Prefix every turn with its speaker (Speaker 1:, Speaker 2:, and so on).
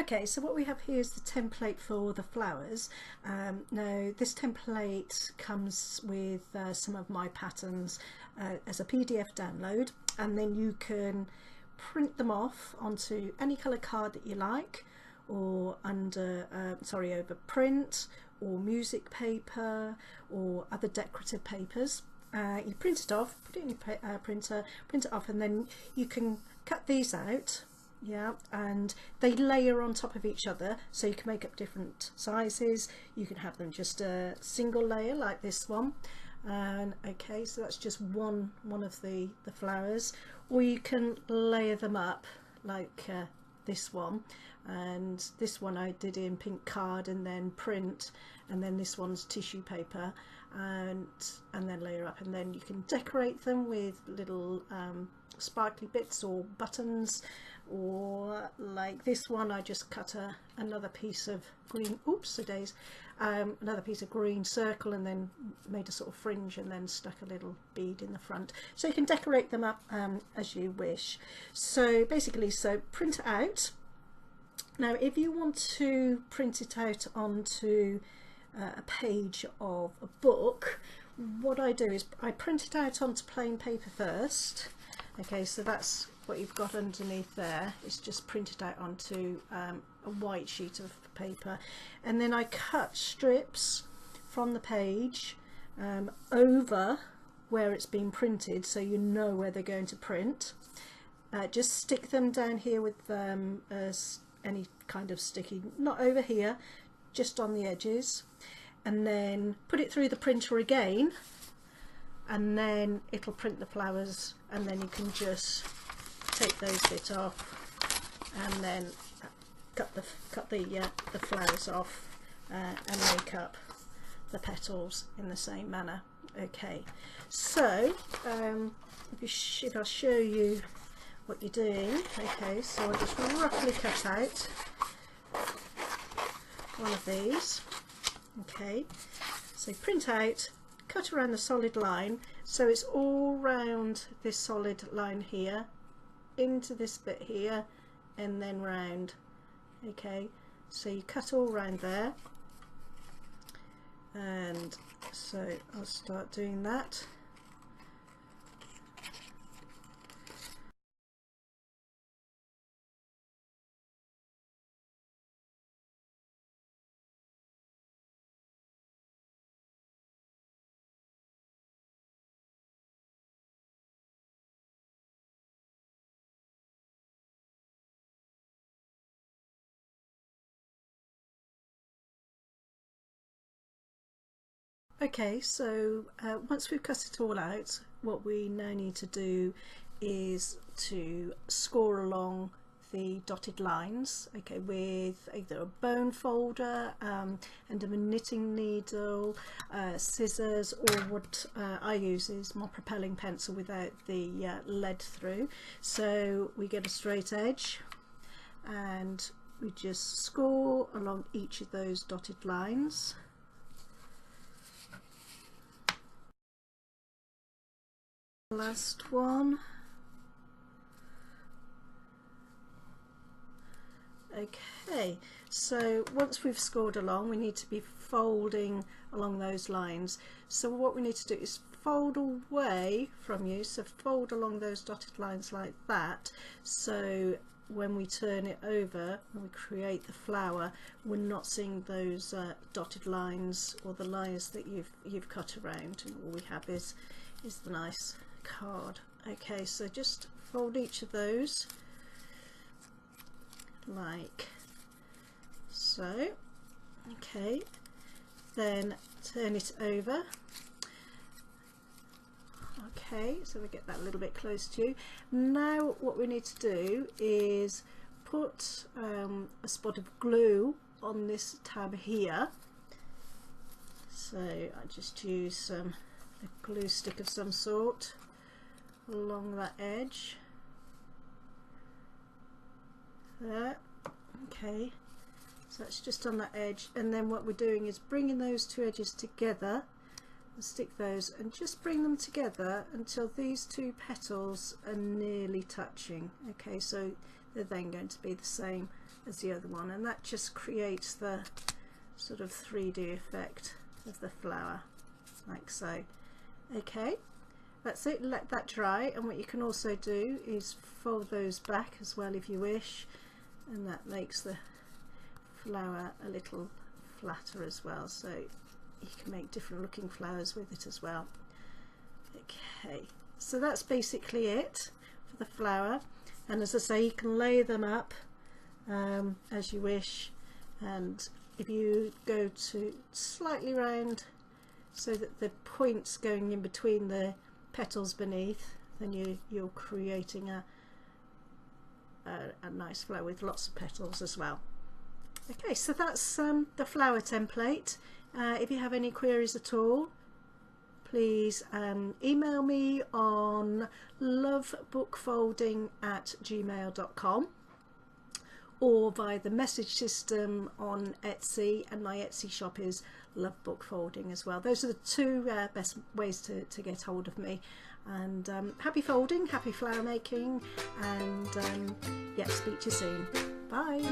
Speaker 1: Okay, so what we have here is the template for the flowers. Now this template comes with some of my patterns as a PDF download, and then you can print them off onto any colour card that you like, or over print or music paper or other decorative papers. You print it off, put it in your printer, print it off, and then you can cut these out. Yeah, and they layer on top of each other, so you can make up different sizes. You can have them just a single layer like this one, and okay, so that's just one of the flowers, or you can layer them up like this one, and this one I did in pink card and then print, and then this one's tissue paper, and then layer up, and then you can decorate them with little sparkly bits or buttons, or like this one I just cut another piece of green, another piece of green circle, and then made a sort of fringe and then stuck a little bead in the front, so you can decorate them up as you wish. So basically, print it out. Now if you want to print it out onto a page of a book, what I do is I print it out onto plain paper first. Okay, so that's what you've got underneath there. It's just printed out onto a white sheet of paper, and then I cut strips from the page over where it's been printed, so you know where they're going to print. Just stick them down here with any kind of sticky, not over here, just on the edges, and then put it through the printer again, and then it'll print the flowers, and then you can just take those bits off and then cut the flowers off and make up the petals in the same manner. Okay, so if I show you what you're doing, okay, so I'll just roughly cut out one of these. Okay, so print out, cut around the solid line, so it's all round this solid line here, into this bit here, and then round. Okay, so you cut all round there, and so I'll start doing that. Okay, so once we've cut it all out, what we now need to do is to score along the dotted lines, okay, with either a bone folder and a knitting needle, scissors, or what I use is my propelling pencil without the lead through. So we get a straight edge and we just score along each of those dotted lines. Last one. Okay, so once we've scored along, we need to be folding along those lines. So what we need to do is fold away from you, so fold along those dotted lines like that, so when we turn it over, when we create the flower, we're not seeing those dotted lines or the lines that you've cut around, and all we have is the nice card. Okay, so just fold each of those like so. Okay, then turn it over. Okay, so we get that a little bit close to you. Now what we need to do is put a spot of glue on this tab here. So I just use a glue stick of some sort along that edge there. Okay, so that's just on that edge, and then what we're doing is bringing those two edges together and stick those and just bring them together until these two petals are nearly touching. Okay, so they're then going to be the same as the other one, and that just creates the sort of 3D effect of the flower, like so. Okay, that's it. Let that dry, and what you can also do is fold those back as well if you wish, and that makes the flower a little flatter as well, so you can make different looking flowers with it as well. Okay, so that's basically it for the flower, and as I say, you can lay them up as you wish, and if you go to slightly round so that the points going in between the petals beneath, then you're creating a nice flower with lots of petals as well. Okay, so that's the flower template. If you have any queries at all, please email me on lovebookfolding@gmail.com or via the message system on Etsy, and my Etsy shop is Love Book Folding as well. Those are the two best ways to get hold of me. And happy folding, happy flower making, and yeah, speak to you soon. Bye.